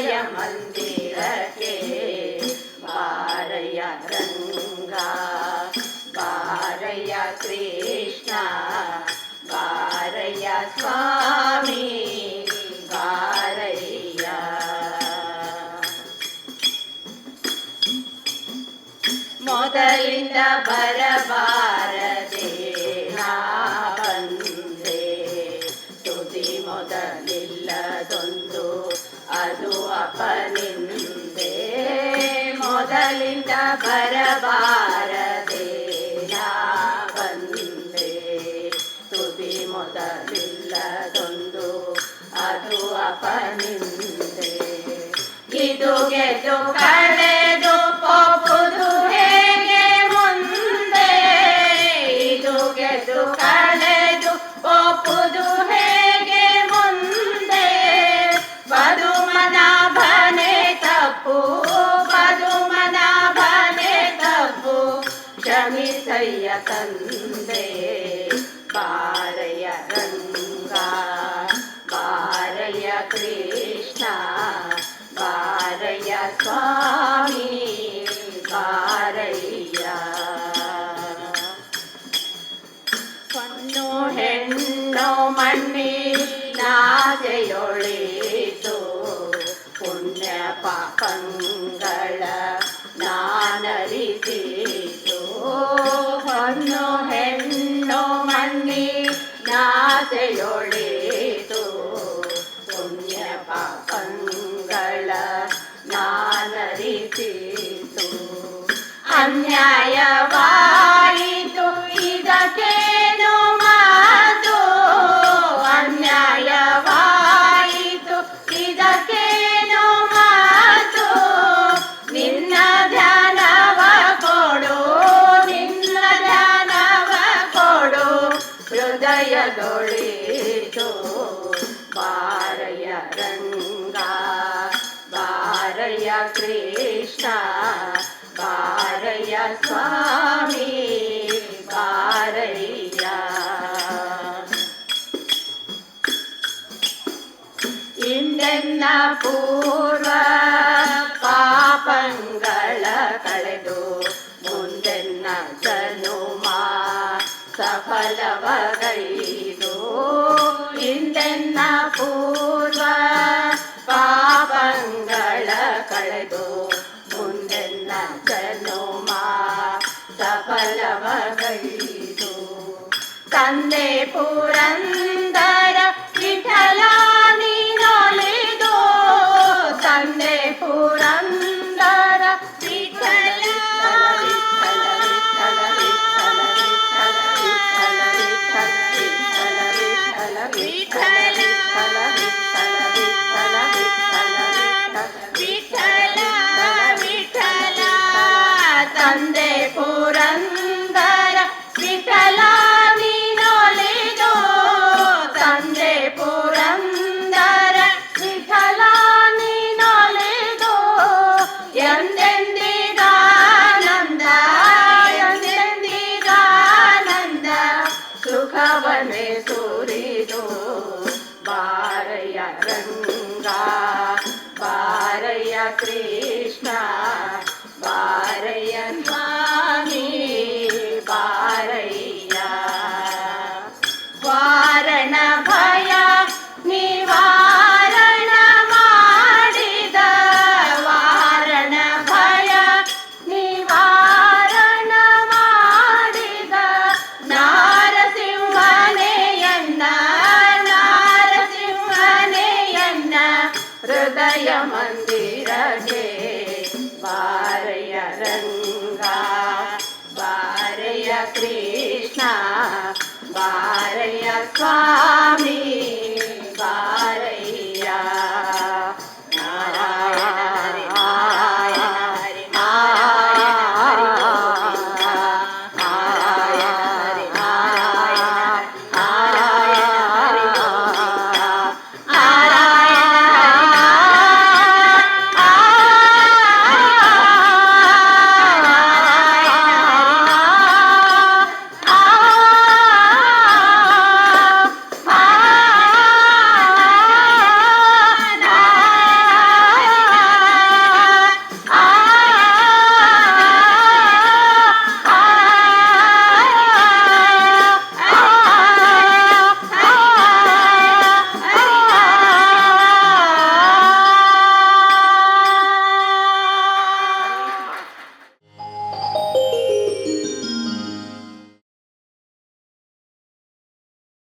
ಹೃದಯ ಮಂದಿರಕ್ಕೆ ಬಾರಯ್ಯ ರಂಗ ಬಾರಯ್ಯ ಕೃಷ್ಣ ಬಾರಯ್ಯ ಸ್ವಾಮಿ ಬಾರಯ್ಯ. ಮೊದಲಿಂದ ಬರಬಾರದೆ ನಾ ಬಂದೆ ತುದಿ ಮೊದಲಿಲ್ಲದೊಂದು ಅದು ಅಪನಿಂದೆ. ಮೊದಲಿಂದ ಬರಬಾರದೆ ನಾ ಬಂದೆ ತುದಿ ಮೊದಲಿಲ್ಲದೊಂದು ಅದು ಅಪನಿಂದೆ. ಇದು ಗೆದ್ದು ಕಳೆದು ಹೋಗುವುದು ಹೇಗೆ ಮುಂದೆ, ಇದು ಗೆದ್ದು ಕಳೆದು ಹೋಗುವುದು ಹೇಗೆ ಮುಂದೆ. ಪದುಮನಾಭನೇ ತಪ್ಪು ಪದುಮನಾಭನೇ ತಪ್ಪು ಕ್ಷಮಿಸಯ್ಯ ತಂದೆ. ಬಾರಯ್ಯ ರಂಗ ಬಾರಯ್ಯ ಕೃಷ್ಣ ಬಾರಯ್ಯ ಸ್ವಾಮಿ ಬಾರಯ್ಯ. ಹೊನ್ನು ಹೆಣ್ಣು ಮಣ್ಣಿನಾಸೆಯೊಳಿತು ಪುಣ್ಯ ಪಾಪಂಗಳ ನಾನರಿಸಿತು. ಹೊನ್ನು ಹೆಣ್ಣು ಮಣ್ಣಿನಾಸೆಯೊಳಿತು ಪುಣ್ಯ ಪಾಪಂಗಳ ನಾನರಿಸಿತು. ಅನ್ಯಾಯವಾಯಿತು ಇದಕ್ಕೇನು ಮಾತು, ಅನ್ಯಾಯವಾಯಿತು ಇದಕ್ಕೇನು ಮಾತು. ನಿನ್ನ ಧ್ಯಾನವ ಕೊಡು ನಿನ್ನ ಧ್ಯಾನವ ಕೊಡು ಹೃದಯದೊಳಿತು. ಬಾರಯ್ಯ ರಂಗ ಬಾರಯ್ಯ ಕೃಷ್ಣ ಬಾರಯ್ಯ ಸ್ವಾಮಿ ಬಾರಯ್ಯ. ಇಂದೆನ್ನ ಪೂರ್ವ ಪಾಪಂಗಳ ಕಳೆದು ಮುಂದೆನ್ನ ಜನುಮ ಸಫಲವಗೈದು. ಇಂದೆನ್ನ ಪೂರ್ವ ಪಾಪಂಗಳ ಕಳೆದು ಮುಂದೆನ್ನ ಜನುಮ ಸಫಲವಗೈದು. ತಂದೆ ಪುರಂದರ ವಿಠಲ ನೀನೊಲಿದು ತಂದೆ ಪುರಂದರ ವಿಠಲ ವಿಠಲ ವಿಠಲ ವಿಠಲ ವಿಠಲ ವಿಠಲ ವಿಠಲ ವಿಠಲ ತಂದೆ ಪುರಂದರ ವಿಠಲ ನೀನೊಲಿದು ತಂದೆ ಪುರಂದರ ವಿಠಲ ನೀನೊಲಿದು. ಎಂದೆಂದಿಗಾನಂದ ಎಂದೆಂದಿಗಾನಂದ ಸುಖವನ್ನೇ ಸುರಿದು. ಬಾರಯ್ಯ ರಂಗ ಬಾರಯ್ಯ ಕೃಷ್ಣ ಬಾರಯ್ಯ ಸ್ವಾಮಿ ಬಾರಯ್ಯ. ವಾರಣ ಭಯ ನಿವಾರಣ ಮಾಡಿದ ವಾರಣ ಭಯ ನಿವಾರಣ ಮಾಡಿದ ನಾರಸಿಂಹನೆಯನ್ನ ನಾರಸಿಂಹನೆಯನ್ನ ಹೃದಯ ಮಂದಿರಕ್ಕೆ ಬಾರಯ್ಯ ರಂಗ ಬಾರಯ್ಯ ಕೃಷ್ಣ ಬಾರಯ್ಯ ಸ್ವಾಮಿ